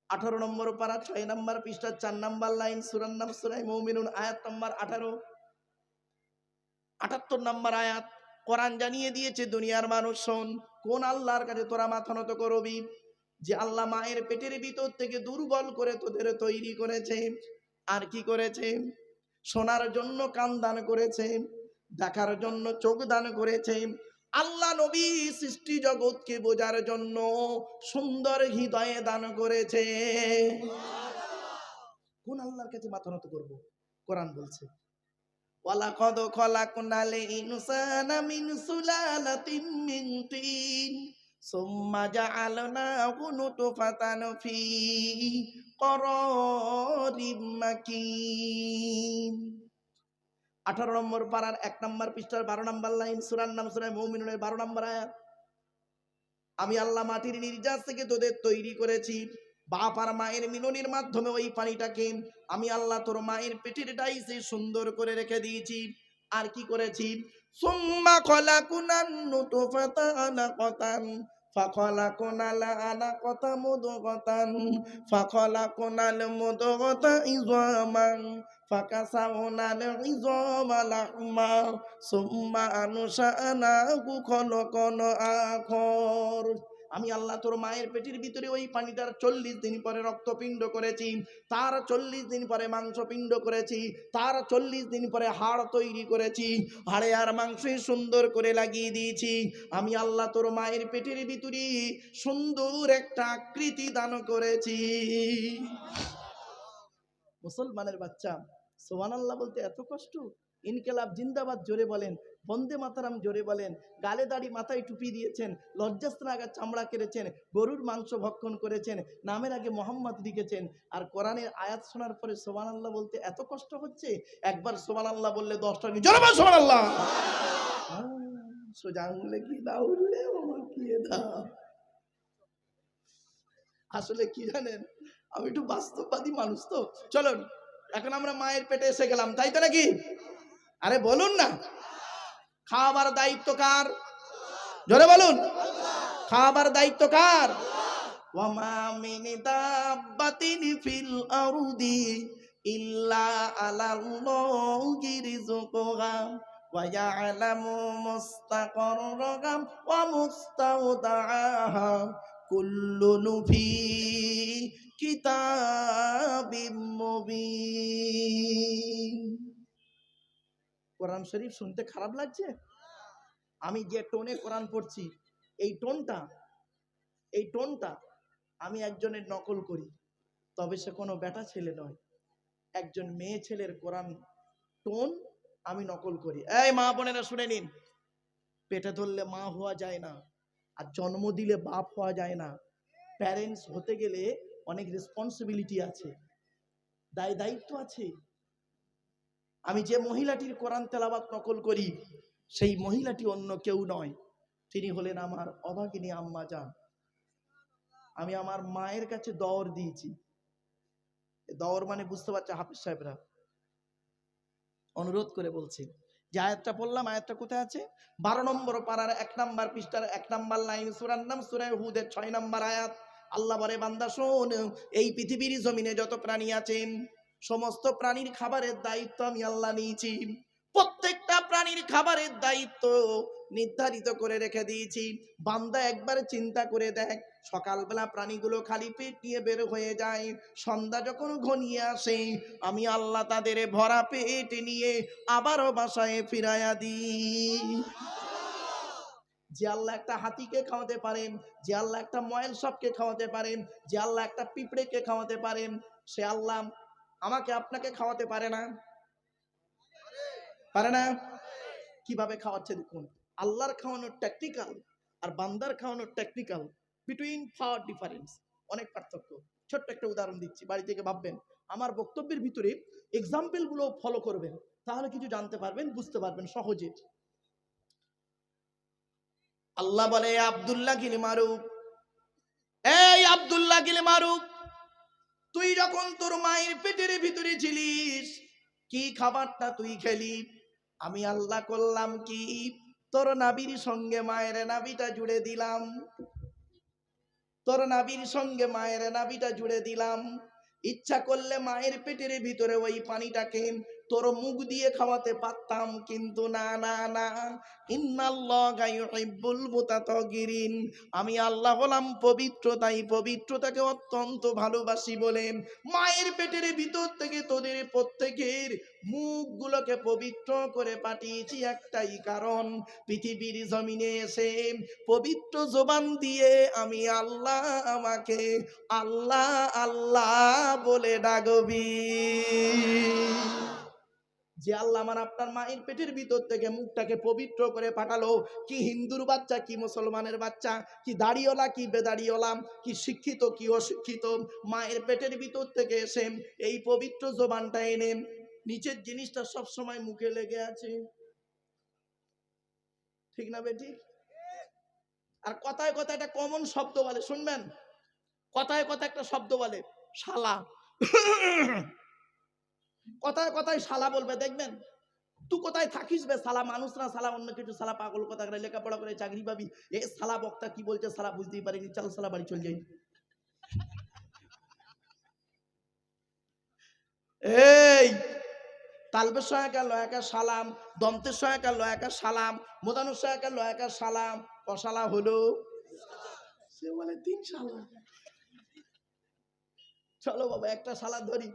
18 নম্বর পারা 6 নম্বর পৃষ্ঠা 4 নম্বর লাইন, সূরার নাম সূরা মুমিনুন, আয়াত নম্বর 18, 78 নম্বর আয়াত। কোরআন জানিয়ে দিয়েছে দুনিয়ার মানুষ শোন, কোন আল্লাহর কাছে তোরা মাথা নত করবি? যে আল্লাহ মায়ের পেটের ভিতর থেকে দুর্বল করে তোদের তৈরি করেছে। আর কি করেছে? শোনার জন্য কান দান করেছে, দেখার জন্য চোখ দান করেছে। আল্লাহ নবী সৃষ্টি জগৎকে বোঝার জন্য সুন্দর হৃদয়ে দান করেছে। কোন আল্লাহর কাছে মাথা নত করব? কোরআন বলছে ওয়ালাকাদ খলাকনাল ইনসানা মিন সুলালাতিন মিন তিন সুম্মা জাআলনাহু নুতফাতান ফি করারিম মাকিন। 18 নম্বর পারার 1 নম্বর পৃষ্ঠার 12 নম্বর লাইন, সূরার নাম সূরা মুমিনুনের 12 নম্বর আয়াত। আমি আল্লাহ মাটির নির্যাস থেকে তোদের তৈরি করেছি, বাপ আর মায়ের মিলনের মাধ্যমে ওই পানিটাকে আমি আল্লাহ তোর মায়ের পেটের ডাইসে সুন্দর করে রেখে দিয়েছি। আর কি করেছি? সুম্মা খলাকুনান নুতফাতা আলাকাতান ফাখলাকুনাল আলাকাতা মুদগাতান ফাখলাকুনাল মুদগাতা ইযামান ফাকাসাউনাল ইযামা লাহমা সুম্মা আনশানাহু খলকান আখর। আমি আল্লাহ তোর মায়ের পেটের ভিতরে ওই পানিটার 40 দিন পরে রক্তপিণ্ড করেছি, তার 40 দিন পরে মাংসপিণ্ড করেছি, তার 40 দিন পরে হাড় তৈরি করেছি, হাড়ে আর মাংসে সুন্দর করে লাগিয়ে দিয়েছি। আমি আল্লাহ তোর মায়ের পেটের ভিতরে সুন্দর একটা আকৃতি দান করেছি। মুসলমানের বাচ্চা সুবহানাল্লাহ বলতে এত কষ্ট? ইনকিলাব জিন্দাবাদ জোরে বলেন, বন্দে মাতারাম জোরে বলেন। গালে দাড়ি মাথায় টুপি দিয়েছেন, লজ্জাস্থান আগে চামড়া কেড়েছেন, গরুর মাংস ভক্ষণ করেছেন, নামের আগে মোহাম্মদ লিখেছেন, আর কোরআনের আয়াত শোনার পরে সুবহানাল্লাহ বলতে এত কষ্ট হচ্ছে? একবার সুবহানাল্লাহ বললে 10টা জোরে বল সুবহানাল্লাহ। সোজা আঙুলে কি দাও উঠলে মাখিয়ে দাও। আসলে কি জানেন, আমি একটু বাস্তববাদী মানুষ তো। চলুন এখন আমরা মায়ের পেটে এসে গেলাম, তাই তো নাকি? আরে বলুন না, খাবার দায়িত্ব কার? জোরে বলুন, খাবার দায়িত্ব কার? ওয়া মা মিন দাব্বাতিন ফিল আরদি ইল্লা আলাল্লাহি রিজকুহা ওয়া ইয়ালামু মুস্তাকাররাহা ওয়া মুস্তাওদাআহা কুল্লুন ফি কিতাবিম মুবিন। কোরআন শরীফ শুনতে খারাপ লাগছে? আমি যে টোনে কোরআন পড়ছি, এই টোনটা আমি একজনের নকল করি, তবে সে কোনো বেটা ছেলে নয়, একজন মেয়ে ছেলের কোরআন টোন আমি নকল করি। এই মা বোনেরা শুনে নিন, পেটে ধরলে মা হওয়া যায় না, আর জন্ম দিলে বাপ হওয়া যায় না। প্যারেন্টস হতে গেলে অনেক রেসপন্সিবিলিটি আছে, দায়িত্ব আছে। আমি যে মহিলাটির কোরআন তেলাওয়াত নকল করি, সেই মহিলাটি অন্য কেউ নয়, তিনি হলেন আমার অভাগিনী আম্মা জান। আমি আমার মায়ের কাছে দওর দিয়েছি। দওর মানে বুঝতে পারছে হাফেজ সাহেবরা? অনুরোধ করে বলছি, যে আয়াতটা পড়লাম, আয়াতটা কোথায় আছে? 12 নম্বর পারার 1 নম্বর পৃষ্ঠার 1 নম্বর লাইন, সূরার নাম সূরা হুদের 6 নম্বর আয়াত। আল্লাহ বলে, বান্দা শোন, এই পৃথিবীর জমিনে যত প্রাণী আছেন, সমস্ত প্রাণীর খাবারের দায়িত্ব আমি আল্লাহ নিয়েছি। প্রত্যেকটা প্রাণীর খাবারের দায়িত্ব নির্ধারিত করে রেখে দিয়েছি। বান্দা একবার চিন্তা করে দেখ, সকালবেলা প্রাণীগুলো খালি পেট নিয়ে বের হয়ে যায়, সন্ধ্যা যখন ঘনিয়ে আসে আমি আল্লাহ তাদের ভরা পেট নিয়ে আবারও বাসায় ফিরাইয়া দিই। যে আল্লাহ একটা হাতিকে খাওয়াতে পারেন, যে আল্লাহ একটা ময়েল সাপকে খাওয়াতে পারেন, যে আল্লাহ একটা পিঁপড়েকে খাওয়াতে পারেন, সে আল্লাহ আমাকে আপনাকে খাওয়াতে পারে না? পারে না? কিভাবে খাওয়াচ্ছে দেখুন। আল্লাহর খাওয়ানোর টেকনিক্যাল আর বান্দার খাওয়ানোর টেকনিক্যাল বিটুইন ফার ডিফারেন্স, অনেক পার্থক্য। ছোট্ট একটা উদাহরণ দিচ্ছি, বাড়ি থেকে ভাববেন, আমার বক্তব্যের ভিতরে এক্সাম্পল গুলো ফলো করবেন, তাহলে কিছু জানতে পারবেন, বুঝতে পারবেন সহজে। আল্লাহ বলে, আব্দুল্লাহ গিল মারুফ, এই আব্দুল্লাহ গিল মারুফ, তুই যখন তোর মায়ের পেটের ভিতরে ছিলিস, কি খাবারটা তুই খেলি? আমি আল্লাহ করলাম কি, তোর নাবির সঙ্গে মায়ের নাবিটা জুড়ে দিলাম। তোর নাভির সঙ্গে মায়ের নাভিটা জুড়ে দিলাম, ইচ্ছা করলে মায়ের পেটের ভিতরে ওই পানিটাকে তোর মুখ দিয়ে খাওয়াতে পারতাম, কিন্তু না না না, ইন্নাল্লাহা ইউহিব্বুল মুতাতাহহিরিন, আমি আল্লাহ হলাম পবিত্র, তাই পবিত্রতাকে অত্যন্ত ভালোবাসি বলে মায়ের পেটের ভিতর থেকে তোদের প্রত্যেকের মুখগুলোকে পবিত্র করে পাঠিয়েছি একটাই কারণ, পৃথিবীর জমিনে এসে পবিত্র জবান দিয়ে আমি আল্লাহ আমাকে আল্লাহ আল্লাহ বলে ডাকবি। যে আল্লাহ আমার আপনার মায়ের পেটের ভিতর থেকে মুখটাকে পবিত্র করে পাঠালো, কি হিন্দুর বাচ্চা কি মুসলমানের বাচ্চা, কি দাড়িওয়ালা কি বেদাড়িওয়ালা, কি শিক্ষিত কি অশিক্ষিত, মায়ের পেটের ভিতর থেকে এসে এই পবিত্র জবানটা এনে নিচের জিনিসটা সব সময় মুখে লেগে আছে, ঠিক না বেটি? আর কথায় কথায় একটা কমন শব্দ বলে, শুনবেন, কথায় কথায় একটা শব্দ বলে শালা, কথায় কথায় শালা বলবে, দেখবেন তুই কোথায় থাকিস বে শালা, মানুষ না শালা অন্য কিছু, শালা পাগল কথা করে লেখাপড়া করে চাকরি পাবি, এ শালা বক্তা কি বলছে শালা বুঝতেই পারিনি, চল শালা বাড়ি চল যাই। এই তালবের সহায়কা লয়াকা সালাম, দন্তের সহায়কা লয়াকা সালাম, মোদানুর সহায়কা লয়াকা সালাম, কসালা হলো সে বলে 3 শালা। চলো বাবা একটা শালা ধরি,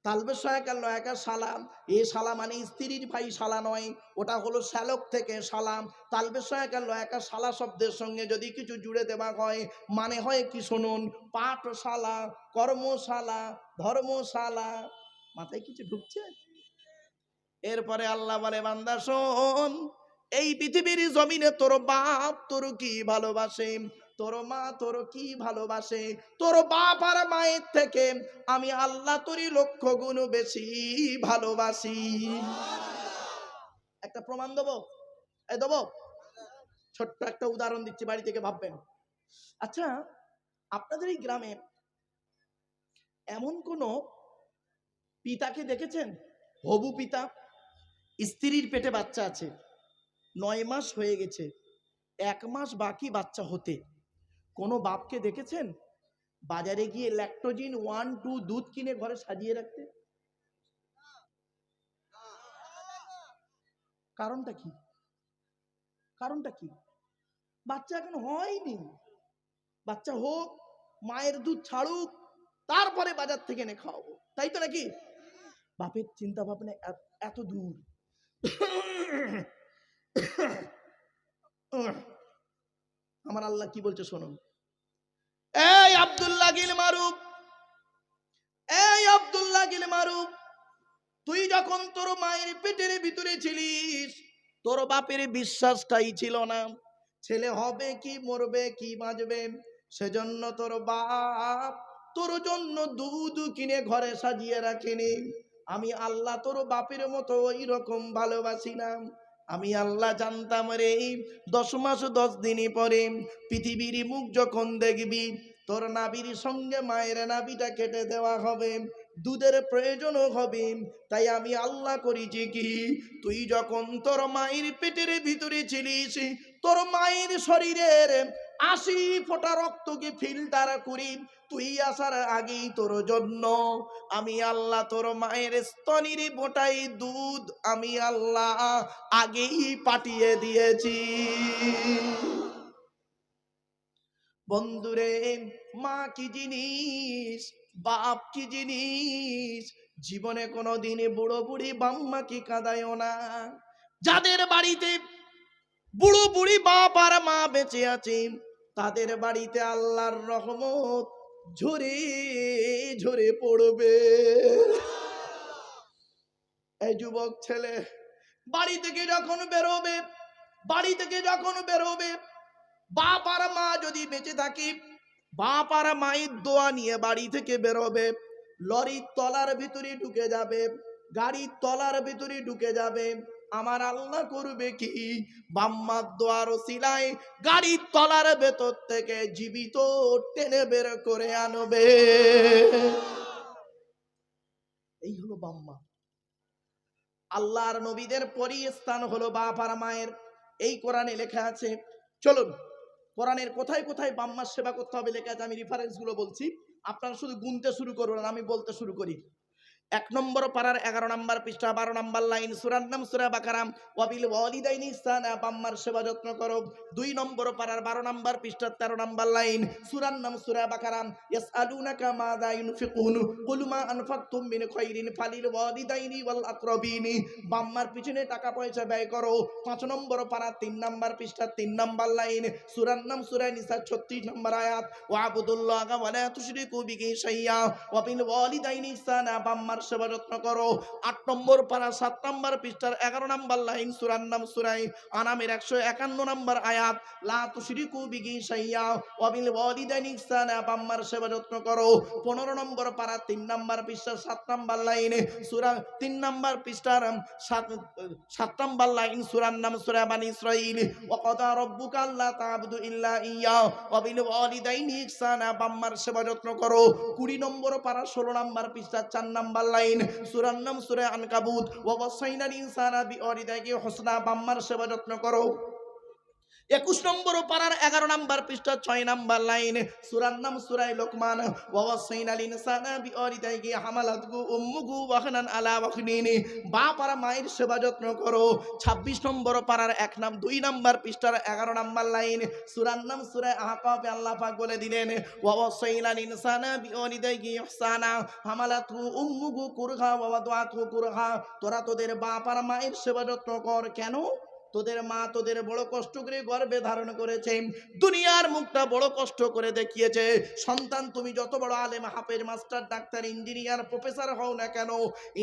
তালবের সহায়কা লয়াকা সালাম, এ শালা মানে স্ত্রীর ভাই শালা নয়, ওটা হলো শ্যালক থেকে সালাম। তালবের সহায়কা লয়াকা শালা শব্দের সঙ্গে যদি কিছু জুড়ে দেওয়া হয় মানে হয় কি শুনুন, পাঠশালা, কর্মশালা, ধর্মশালা। মাথায় কিছু ঢুকছে? এরপরে আল্লাহ বলে বান্দা শোন, এই পৃথিবীর জমিনে তোর বাপ তোর কি ভালোবাসে, তোর মা তোর কি ভালোবাসে, তোর বাপ আর মায়ের থেকে আমি আল্লাহ তোরই 1,00,000 গুণ বেশি ভালোবাসি। একটা প্রমাণ দেবো, এই দেবো, ছোট্ট একটা উদাহরণ দিচ্ছি, বাড়ি থেকে ভাববেন। আচ্ছা, আপনাদের এই গ্রামে এমন কোন পিতাকে দেখেছেন, হবু পিতা, স্ত্রীর পেটে বাচ্চা আছে, 9 মাস হয়ে গেছে, 1 মাস বাকি বাচ্চা হতে, কোনো বাপকে দেখেছেন বাজারে গিয়ে ল্যাকটোজিন 1-2 দুধ কিনে ঘরে সাজিয়ে রাখতে? কারণটা কি? কারণটা কি? বাচ্চা এখন হয়নি, বাচ্চা হোক, মায়ের দুধ ছাড়ুক, তারপরে বাজার থেকে এনে খাওয়াবো, তাই তো নাকি? বাপের চিন্তা ভাবনা এত দূর। আমার আল্লাহ কি বলছে শুনুন, এই আব্দুল্লাহ গিল মারুফ, এই আব্দুল্লাহ গিল মারুফ, তুই যখন তোর মায়ের পেটের ভিতরে ছিলিস, তোর বাপের বিশ্বাসটাই ছিল না ছেলে হবে কি মরবে কি বাঁচবে, সেজন্য তোর বাপ তোর জন্য দুধ কিনে ঘরে সাজিয়ে রাখেনি। আমি আল্লাহ তোর বাপের মতো ওই রকম ভালোবাসি না। আমি আল্লাহ জানতাম রে, 10 মাস 10 দিন পরে পৃথিবীর মুখ যখন দেখবি, তোর নাভির সঙ্গে মায়ের নাভিটা কেটে দেওয়া হবে, দুধের প্রয়োজনও হবে। তাই আমি আল্লাহ করেছি কি, তুই যখন তোর মায়ের পেটের ভিতরে ছিলিস, তোর মায়ের শরীরের 80 ফোঁটা রক্তকে ফিল্টার করি, তুই আসার আগেই তোর জন্য আমি আল্লাহ তোর মায়ের স্তনের বোটাই দুধ আমি আল্লাহ আগেই পাঠিয়ে দিয়েছি। বন্ধুরে, মা কি জিনিস, বাপ কি জিনিস, জীবনে কোনোদিন বুড়ো বুড়ি বাম্মা কি কাঁদায়ও না। যাদের বাড়িতে বুড়ো বুড়ি বাপ আর মা বেঁচে আছে, তাদের বাড়িতে আল্লাহর রহমত ঝরে ঝরে পড়বে। এই যুবক ছেলে বাড়ি থেকে যখন বেরোবে, বাড়ি থেকে যখন বেরোবে, বাপ আর মা যদি বেঁচে থাকে, বাপ আর মায়ের দোয়া নিয়ে বাড়ি থেকে বেরোবে, লরির তলার ভিতরে ঢুকে যাবে, গাড়ির তলার ভিতরে ঢুকে যাবে, আমার আল্লাহ করবে কি, বাম্মার দোয়ার ওসিলায় গাড়ির তলার ভেতর থেকে জীবিত টেনে বের করে আনবে। এই হলো বাম্মা। আল্লাহর নবীদের পরই স্থান হলো বাপ আর মায়ের, এই কোরআনে লেখা আছে। চলুন কোরআনের কোথায় কোথায় বাম্মার সেবা করতে হবে লেখা আছে, আমি রেফারেন্স গুলো বলছি, আপনারা শুধু গুনতে শুরু করুন আর আমি বলতে শুরু করি। 1 নম্বর পারার 11 নম্বর পৃষ্ঠা 12 নম্বর লাইন, সূরার নাম সূরা বাকারা, ওয়াবিল ওয়ালিদাইনি ইহসানা, বাম্মার সেবা যত্ন করো। 2 নম্বর পারার 12 নম্বর পৃষ্ঠা 13 নম্বর লাইন, সূরার নাম সূরা বাকারা, ইয়াসআলুনাকা মাযা ইউনফিকুন কুল মা আনফাকতুম মিন খায়রিন ফালিল ওয়ালিদাইনি ওয়াল আকরাবিনি, বাম্মার পিছনে টাকা পয়সা ব্যয় করো। 5 নম্বর পারা 3 নম্বর পৃষ্ঠা 3 নম্বর লাইন, সূরার নাম সূরা নিসা 36 নম্বর আয়াত, ওয়াবুদুল্লাহা ওয়া লা তুশরিকু বিহি শাইয়্যা ওয়াবিল ওয়ালিদাইনি ইহসানা, বাম্মার সেবা যত্ন করো। 8 নম্বর পারা 7 নম্বর পৃষ্ঠার 11 নম্বর লাইন, সূরার নাম সূরা আনামের 151 নম্বর আয়াত, লা তুশরিকু বিহি শাইয়্যা ওয়াবিল ওয়ালিদাইনি ইহসানা, বাম্মার সেবা যত্ন করো। 15 নম্বর পারা 3 নম্বর পৃষ্ঠার 7 নম্বর লাইন, সূরা 3 নম্বর পৃষ্ঠার 7 নম্বর লাইন, সূরার নাম সূরা বানি ইসরাঈল, ওয়া ক্বাদা রাব্বুকা আল্লা তা'বুদু ইল্লা ইয়্যা ওয়াবিল ওয়ালিদাইনি ইহসানা, বাম্মার সেবা যত্ন করো। 20 নম্বর পারা 16 নম্বর পৃষ্ঠার 4 নম্বর লাইন, সূরার নাম সূরা আনকাবুত, ওয়া ওয়াসাইনাল ইনসানা বিওয়ালিদাইহি হুসনা, বাম্মার সেবা যত্ন করো। 21 নম্বর পারার 11 নম্বর পৃষ্ঠা 6 নম্বর লাইন, সূরার নাম সূরা লোকমান, ওয়া ওয়াসাইনাল ইনসানা বিওয়ালিদাইহি হামালাতহু উম্মুহু ওয়াহনান আলা ওয়াহনিন, বাপ আর মায়ের সেবা যত্ন করো। 26 নম্বর পারার 2 নম্বর পৃষ্ঠার 11 নম্বর লাইন, সূরার নাম সূরা আহকাফে আল্লাহ পাক বলে দিলেন, ওয়া ওয়াসাইনাল ইনসানা বিওয়ালিদাইহি ইহসানা হামালাতহু উম্মুহু কুরহা ওয়া ওয়াদাআতহু কুরহা, তোরা তোদের বাপ আর মায়ের সেবা যত্ন কর। কেন? তোদের মা তোদের বড় কষ্ট করে গর্ভে ধারণ করেছে, দুনিয়ার মুখটা বড় কষ্ট করে দেখিয়েছে। সন্তান তুমি যত বড় আলেম, হাফেজ, মাস্টার, ডাক্তার, ইঞ্জিনিয়ার, প্রফেসর হও না কেন,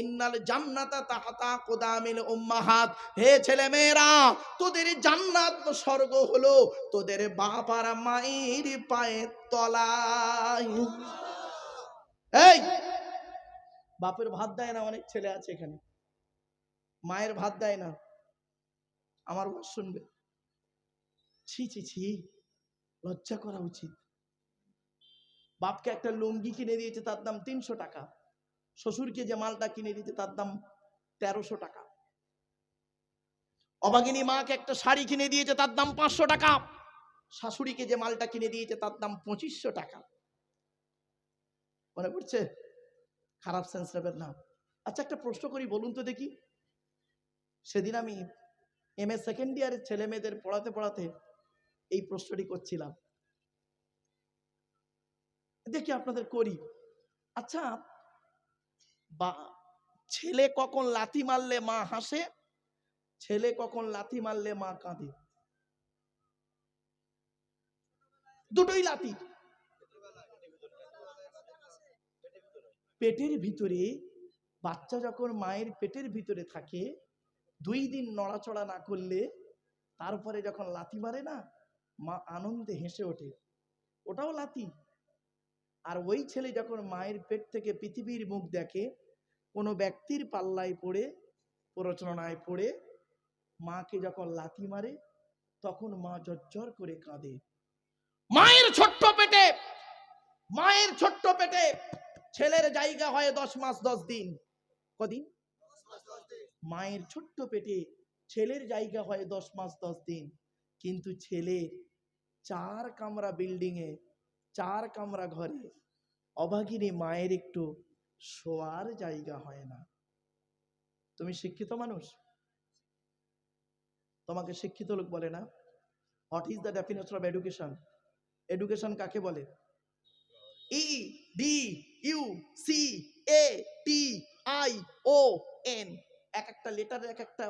ইন্নাল জান্নাতা তাহতা কুদামিল উম্মাহাত, হে ছেলে মেয়েরা, তোদের জান্নাত স্বর্গ হলো তোদের বাপ আর মায়ের পায়ের তলায়। এই বাপের ভাত দেয় না, অনেক ছেলে আছে এখানে, মায়ের ভাত দেয় না, আমার কথা শুনবে, ছি ছি ছি, লজ্জা করা উচিত। বাপকে একটা লুঙ্গি কিনে দিয়েছে, তার দাম 300 টাকা। শ্বশুরকে যে মালটা কিনে দিয়েছে তার দাম 1300 টাকা। অভাগিনী মাকে একটা শাড়ি কিনে দিয়েছে, তার দাম 500 টাকা। শাশুড়িকে যে মালটা কিনে দিয়েছে তার দাম 2500 টাকা। মনে পড়ছে? খারাপ সেন্স নেবেন না। আচ্ছা, একটা প্রশ্ন করি, বলুন তো দেখি। সেদিন আমি MA সেকেন্ড ইয়ারের ছেলে মেয়েদের পড়াতে পড়াতে এই প্রশ্নটি করছিলাম, দেখি আপনাদের করি। আচ্ছা, বা ছেলে কখন লাথি মারলে মা হাসে, ছেলে কখন লাথি মারলে মা কাঁদে? দুটোই লাথি। পেটের ভিতরে বাচ্চা যখন মায়ের পেটের ভিতরে থাকে, 2 দিন নড়াচড়া না করলে তারপরে যখন লাথি মারে না, মা আনন্দে হেসে ওঠে, ওটাও লাথি। আর ওই ছেলে যখন মায়ের পেট থেকে পৃথিবীর মুখ দেখে, কোনো ব্যক্তির পাল্লায় পড়ে, প্ররোচনায় পড়ে মাকে যখন লাথি মারে, তখন মা ঝরঝর করে কাঁদে। মায়ের ছোট্ট পেটে ছেলের জায়গা হয় 10 মাস 10 দিন। কদিন? মায়ের ছোট্ট পেটে ছেলের জায়গা হয় 10 মাস 10 দিন। কিন্তু ছেলের 4 কামরা বিল্ডিং এ, 4 কামরা ঘরে অভাগিনী মায়ের একটু শোয়ার জায়গা হয় না। তুমি শিক্ষিত মানুষ, তোমাকে শিক্ষিত লোক বলে না? What is the definition of education? Education কাকে বলে? EDUCATION, এক একটা লেটারের এক একটা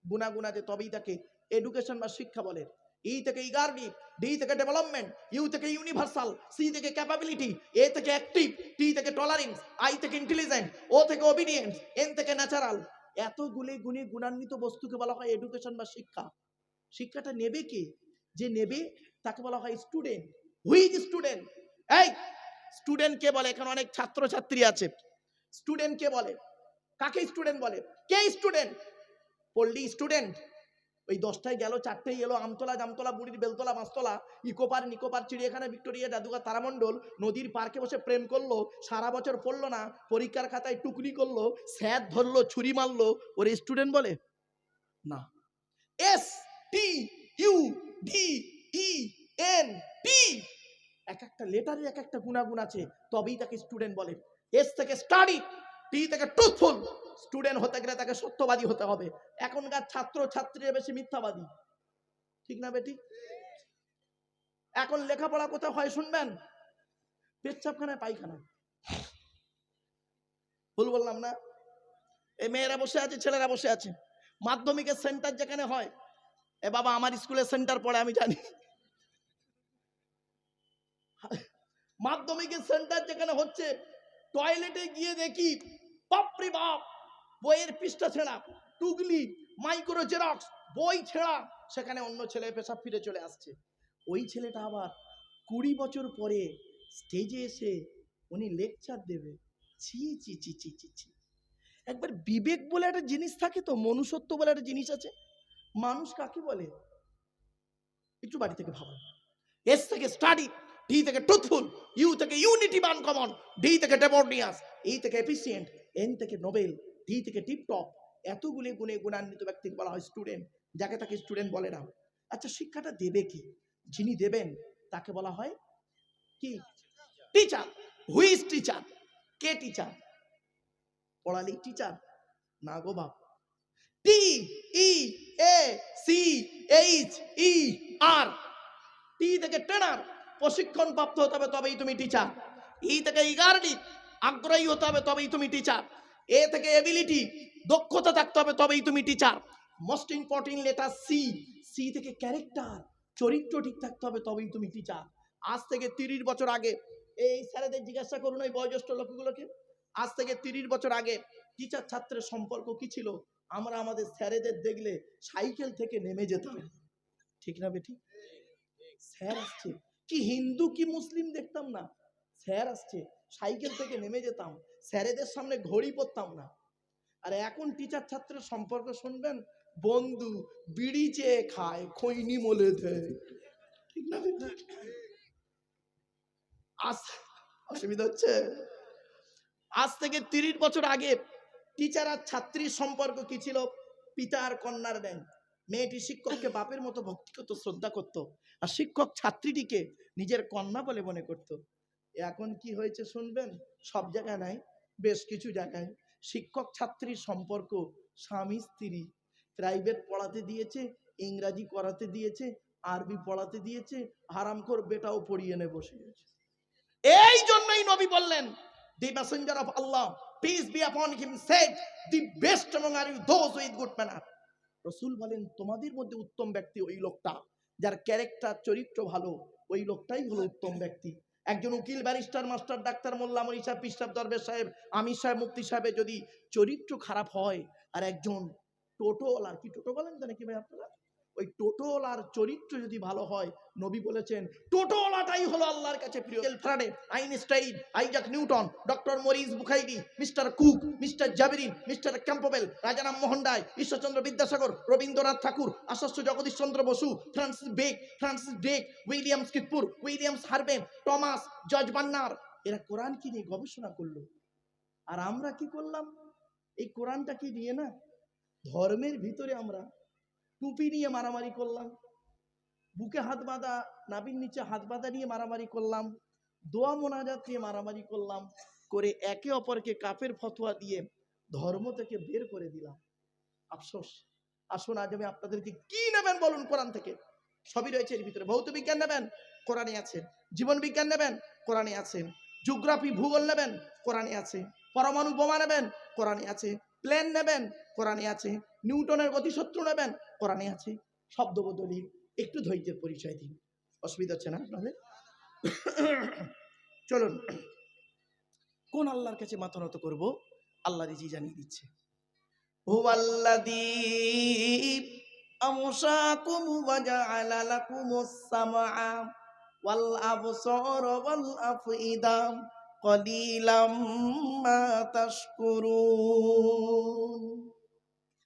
গুণাগুণ আছে, তবেই তাকে এডুকেশন বা শিক্ষা বলে। ই থেকে ইগারডি, ডি থেকে ডেভেলপমেন্ট, ইউ থেকে ইউনিভার্সাল, সি থেকে ক্যাপাবিলিটি, এ থেকে অ্যাক্টিভ, টি থেকে টলারেন্স, আই থেকে ইন্টেলিজেন্ট, ও থেকে ওবিডিয়েন্স, এন থেকে ন্যাচারাল। এতগুলি গুণে গুণান্বিত বস্তুকে বলা হয় এডুকেশন বা শিক্ষা। শিক্ষাটা নেবে কে? যে নেবে তাকে বলা হয় স্টুডেন্ট। Hui is student? এই স্টুডেন্ট কে বলে? এখানে অনেক ছাত্র ছাত্রী আছে। স্টুডেন্ট কে বলে? কাকে স্টুডেন্ট বলে? কে স্টুডেন্ট? পল্লী স্টুডেন্ট। ওই 10টায় গেল, 4টেই এলো, আমতলা, জামতলা, বুড়ির বেলতলা, মাছতলা, ইকোপার, নিকোপার, চিড়িয়াখানা, ভিক্টোরিয়া, জাদুঘর, তারামণ্ডল, নদীর পার্কে বসে প্রেম করলো, সারা বছর পড়লো না, পরীক্ষার খাতায় টুকরি করলো, স্যার ধরলো, ছুরি মারলো, ওর স্টুডেন্ট বলে না। STUDENT, এন টি, এক একটা লেটারের এক একটা গুণাগুণ আছে, তবেই তাকে স্টুডেন্ট বলে। এস থেকে স্টাডি, টি থেকে ট্রুথফুল। স্টুডেন্ট হতে গেলে তাকে সত্যবাদী হতে হবে। এখনকার ছাত্র ছাত্রীরা বেশি মিথ্যাবাদী, ঠিক না বেটি? এখন লেখাপড়া কোথাও হয় শুনবেন? পেচ্ছাপখানায় পায়খানা। ভুল বললাম না? এই মেয়েরা বসে আছে, ছেলেরা বসে আছে। মাধ্যমিকের সেন্টার যেখানে হয়, এ বাবা আমার স্কুলের সেন্টার পড়ে আমি জানি। মাধ্যমিকের সেন্টার যেখানে হচ্ছে, টয়লেটে গিয়ে দেখি বাপরে বাপ, বইয়ের পৃষ্ঠা ছেঁড়া, টুগলি, মাইক্রো জেরক্স, বই ছেঁড়া। সেখানে অন্য ছেলে পেশাব ফিরে চলে আসছে। ওই ছেলেটা আবার 20 বছর পরে স্টেজে এসে উনি লেকচার দেবে। ছি ছি ছি ছি ছি ছি। একবার বিবেক বলে একটা জিনিস থাকে তো, মনুষ্যত্ব বলে একটা জিনিস আছে। মানুষ কাকে বলে একটু বাড়ি থেকে ভাবো। এস থেকে স্টাডি, টি থেকে ট্রুথফুল, ইউ থেকে ইউনিটি মান কমন, ডি থেকে ডেমোনিয়াস, ই থেকে এফিসিয়েন্ট, এন থেকে নোবেল, টি থেকে টিপটপ। এতগুলি গুণে গুণান্বিত ব্যক্তিকে বলা হয় স্টুডেন্ট, যাকে তাকে স্টুডেন্ট বলে না। আচ্ছা, শিক্ষাটা দেবে কি? যিনি দেবেন তাকে বলা হয় কি? টিচার। Who is teacher? কে টিচার? পড়ালেই টিচার না গো বাপ। টি ই এ সি এইচ ই আর, টি থেকে ট্রেনার, প্রশিক্ষণ প্রাপ্ত হতে হবে তবেই তুমি টিচার। ই থেকে ইগারলি, আগ্রহী হতে হবে তবেই তুমি টিচার। এ থেকে এবিলিটি, দক্ষতা থাকতে হবে তবেই তুমি teacher. Most important letter C, C থেকে ক্যারেক্টার, চরিত্র ঠিক থাকতে হবে তবেই তুমি টিচার। আজ থেকে 30 বছর আগে, এই স্যারেদের জিজ্ঞাসা করুন ওই বয়োজ্যেষ্ঠ লোকগুলোকে, আজ থেকে 30 বছর আগে টিচার ছাত্রের সম্পর্ক কি ছিল? আমরা আমাদের স্যারেদের দেখলে সাইকেল থেকে নেমে যেতাম, ঠিক না বেটি? স্যার আসছে, কি হিন্দু কি মুসলিম দেখতাম না, স্যার আসছে সাইকেল থেকে নেমে যেতাম, স্যারেদের সামনে ঘড়ি পরতাম না। আর এখন টিচার ছাত্রের সম্পর্ক শুনবেন, বন্ধু বিড়ি চেয়ে খায়, খৈনি মলে দেয়, ঠিক না? অসুবিধা হচ্ছে। আজ থেকে 30 বছর আগে টিচার আর ছাত্রীর সম্পর্ক কি ছিল? পিতা আর কন্যার ন্যায়। মেয়েটি শিক্ষককে বাপের মতো ভক্তি করত, শ্রদ্ধা করত, আর শিক্ষক ছাত্রীটিকে নিজের কন্যা বলে মনে করত। এখন কি হয়েছে শুনবেন? সব জায়গায় নাই, বেশ কিছু জায়গায় শিক্ষক ছাত্রীর সম্পর্ক স্বামী স্ত্রী। প্রাইভেট পড়াতে দিয়েছে, ইংরাজি করাতে দিয়েছে, আরবি পড়াতে দিয়েছে, হারামখোর বেটাও পড়িয়ে এনে বসে গেছে। এই জন্যই নবী বললেন, the messenger of Allah, peace be upon him, said, the best among you those with good manner. রাসূল বলেন, তোমাদের মধ্যে উত্তম ব্যক্তি ওই লোকটা যার ক্যারেক্টার, চরিত্র ভালো, ওই লোকটাই হলো উত্তম ব্যক্তি। একজন উকিল, ব্যারিস্টার, মাস্টার, ডাক্তার, মোল্লা, মনি সাহেব, পীর সাহেব, দরবেশ সাহেব, আমির সাহেব, মুফতি সাহেবের যদি চরিত্র খারাপ হয়, আর একজন টোটোওয়ালার, কি টোটো বলেন তো নাকি ভাই আপনারা, ওই টোটোওয়ালার চরিত্র যদি ভালো হয়, নবী বলেছেন টোটোওয়ালাটাই হলো আল্লাহর কাছে প্রিয়। Faraday, Einstein, Isaac Newton, doctor Maurice Bucaille, mister Cook, mister জাবিরিন, mister Campbell, Rajaram Mohan Roy, Ishwarchandra Vidyasagar, Rabindranath Tagore, Acharya Jagadish Chandra Bose, Francis Drake, William স্কিটপুর, উইলিয়ামস হারবেন, টমাস, জর্জ বার্নার, এরা কোরআন কি নিয়ে গবেষণা করলো। আর আমরা কি করলাম? এই কোরআনটা কি নিয়ে না, ধর্মের ভিতরে আমরা টুপি নিয়ে মারামারি করলাম, বুকে হাত বাঁধা, নাভির নিচে হাত বাঁধা নিয়ে মারামারি করলাম, দোয়া মোনাজাত নিয়ে মারামারি করলাম, করে একে অপরকে কাফের ফতোয়া দিয়ে ধর্ম থেকে বের করে দিলাম। আফসোস। আসুন আজ আমি আপনাদেরকে কি নেবেন বলুন কোরআন থেকে? সবই রয়েছে এর ভিতরে। ভৌত বিজ্ঞান নেবেন, কোরআনে আছে। জীবন বিজ্ঞান নেবেন, কোরআনে আছে। জিওগ্রাফি, ভূগোল নেবেন, কোরআনে আছে। পরমাণু বোমা নেবেন, কোরআনে আছে। প্লেন নেবেন, কোরআনে আছে। নিউটনের গতিসূত্র নেবেন, কোরআনে আছে। শব্দ বদলি, একটু ধৈর্যের পরিচয় দিন, অসুবিধা হচ্ছে না আপনাদের? চলুন, কোন আল্লাহর কাছে মাথা নত করব? আল্লাহ রিজি জানিয়ে দিচ্ছে, হুয়াল্লাযী আমশাকুম ওয়া জাআলা লাকুমুস সামআ ওয়াল আবসারা ওয়াল আফইদা কলিলাম মা তাশকুরুন।